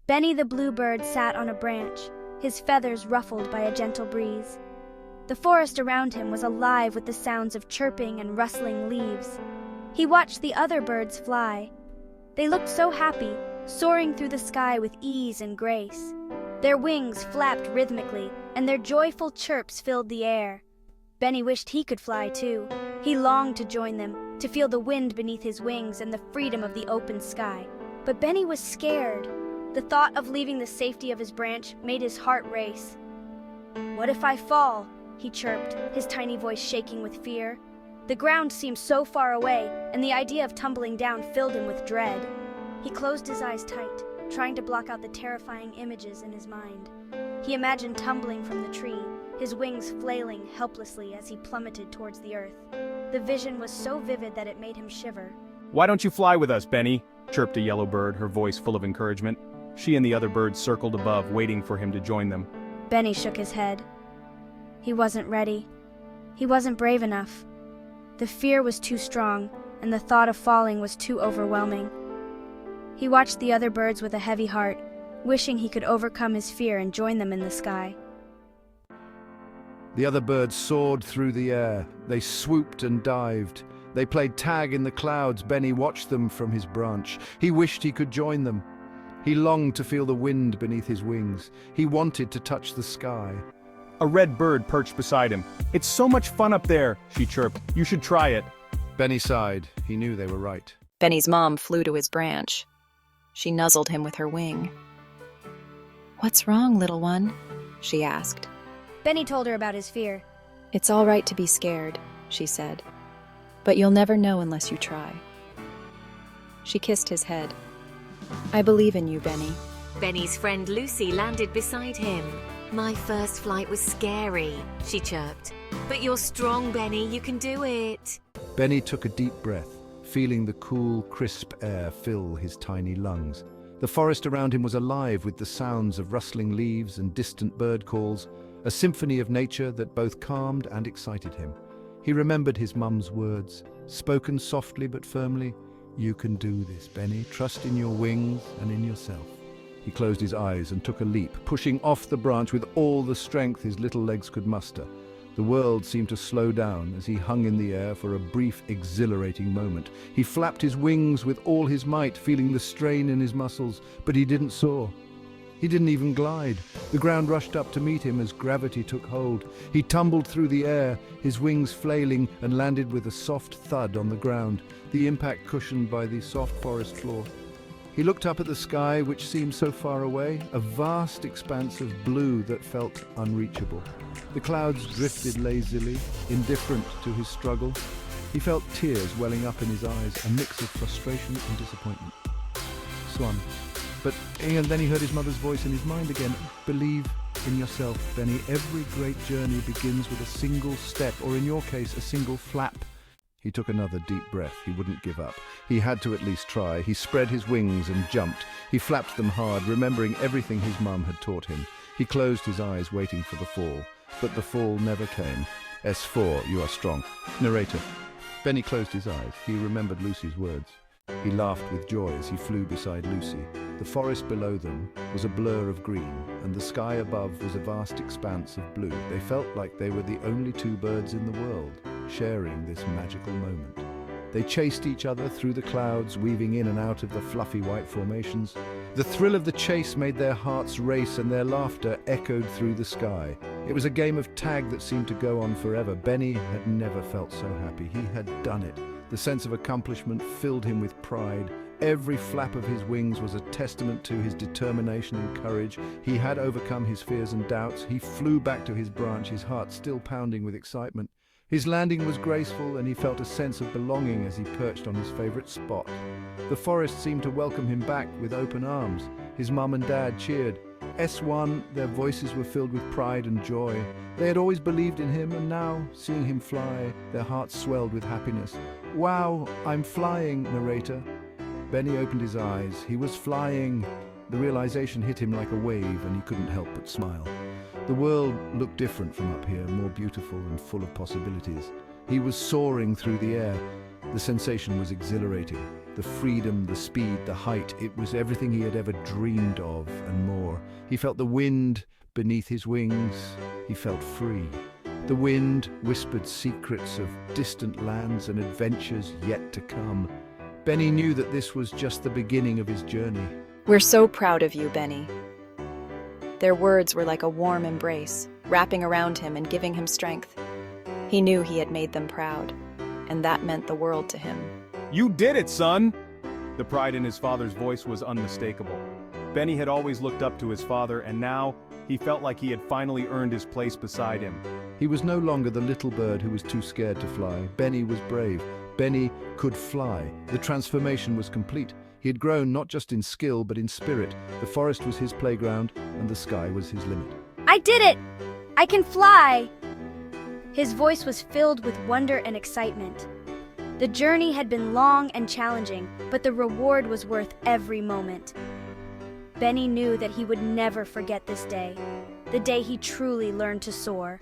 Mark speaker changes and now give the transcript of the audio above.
Speaker 1: Benny the bluebird sat on a branch, his feathers ruffled by a gentle breeze. The forest around him was alive with the sounds of chirping and rustling leaves. He watched the other birds fly. They looked so happy, soaring through the sky with ease and grace. Their wings flapped rhythmically, and their joyful chirps filled the air. Benny wished he could fly too. He longed to join them, to feel the wind beneath his wings and the freedom of the open sky. But Benny was scared. The thought of leaving the safety of his branch made his heart race. "What if I fall?" he chirped, his tiny voice shaking with fear. The ground seemed so far away, and the idea of tumbling down filled him with dread. He closed his eyes tight, trying to block out the terrifying images in his mind. He imagined tumbling from the tree, his wings flailing helplessly as he plummeted towards the earth. The vision was so vivid that it made him shiver.
Speaker 2: "Why don't you fly with us, Benny?" chirped a yellow bird, her voice full of encouragement. She and the other birds circled above, waiting for him to join them.
Speaker 1: Benny shook his head. He wasn't ready. He wasn't brave enough. The fear was too strong, and the thought of falling was too overwhelming. He watched the other birds with a heavy heart, wishing he could overcome his fear and join them in the sky.
Speaker 3: The other birds soared through the air. They swooped and dived. They played tag in the clouds. Benny watched them from his branch. He wished he could join them. He longed to feel the wind beneath his wings. He wanted to touch the sky.
Speaker 2: A red bird perched beside him. "It's so much fun up there," she chirped. "You should try it."
Speaker 3: Benny sighed. He knew they were right.
Speaker 4: Benny's mom flew to his branch. She nuzzled him with her wing. "What's wrong, little one?" she asked.
Speaker 1: Benny told her about his fear.
Speaker 4: "It's all right to be scared," she said. "But you'll never know unless you try." She kissed his head. "I believe in you, Benny."
Speaker 5: Benny's friend Lucy landed beside him. "My first flight was scary," she chirped. "But you're strong, Benny. You can do it."
Speaker 3: Benny took a deep breath, feeling the cool, crisp air fill his tiny lungs. The forest around him was alive with the sounds of rustling leaves and distant bird calls, a symphony of nature that both calmed and excited him. He remembered his mum's words, spoken softly but firmly. "You can do this, Benny. Trust in your wings and in yourself." He closed his eyes and took a leap, pushing off the branch with all the strength his little legs could muster. The world seemed to slow down as he hung in the air for a brief, exhilarating moment. He flapped his wings with all his might, feeling the strain in his muscles, but he didn't soar. He didn't even glide. The ground rushed up to meet him as gravity took hold. He tumbled through the air, his wings flailing, and landed with a soft thud on the ground, the impact cushioned by the soft forest floor. He looked up at the sky, which seemed so far away, a vast expanse of blue that felt unreachable. The clouds drifted lazily, indifferent to his struggle. He felt tears welling up in his eyes, a mix of frustration and disappointment. Swan. But then he heard his mother's voice in his mind again. "Believe in yourself, Benny. Every great journey begins with a single step, or in your case, a single flap." He took another deep breath. He wouldn't give up. He had to at least try. He spread his wings and jumped. He flapped them hard, remembering everything his mum had taught him. He closed his eyes, waiting for the fall. But the fall never came. S4, you are strong. Narrator. Benny closed his eyes. He remembered Lucy's words. He laughed with joy as he flew beside Lucy. The forest below them was a blur of green, and the sky above was a vast expanse of blue. They felt like they were the only two birds in the world, sharing this magical moment. They chased each other through the clouds, weaving in and out of the fluffy white formations. The thrill of the chase made their hearts race, and their laughter echoed through the sky. It was a game of tag that seemed to go on forever. Benny had never felt so happy. He had done it. The sense of accomplishment filled him with pride. Every flap of his wings was a testament to his determination and courage. He had overcome his fears and doubts. He flew back to his branch, his heart still pounding with excitement. His landing was graceful, and he felt a sense of belonging as he perched on his favorite spot. The forest seemed to welcome him back with open arms. His mum and dad cheered. S1, their voices were filled with pride and joy. They had always believed in him, and now, seeing him fly, their hearts swelled with happiness. "Wow, I'm flying," narrator. Benny opened his eyes. He was flying. The realization hit him like a wave, and he couldn't help but smile. The world looked different from up here, more beautiful and full of possibilities. He was soaring through the air. The sensation was exhilarating. The freedom, the speed, the height, it was everything he had ever dreamed of and more. He felt the wind beneath his wings. He felt free. The wind whispered secrets of distant lands and adventures yet to come. Benny knew that this was just the beginning of his journey.
Speaker 4: We're so proud of you, Benny. Their words were like a warm embrace, wrapping around him and giving him strength. He knew he had made them proud, and that meant the world to him.
Speaker 2: You did it, son! The pride in his father's voice was unmistakable. Benny had always looked up to his father, and now he felt like he had finally earned his place beside him.
Speaker 3: He was no longer the little bird who was too scared to fly. Benny was brave. Benny could fly. The transformation was complete. He had grown not just in skill, but in spirit. The forest was his playground, and the sky was his limit.
Speaker 1: I did it! I can fly! His voice was filled with wonder and excitement. The journey had been long and challenging, but the reward was worth every moment. Benny knew that he would never forget this day, the day he truly learned to soar.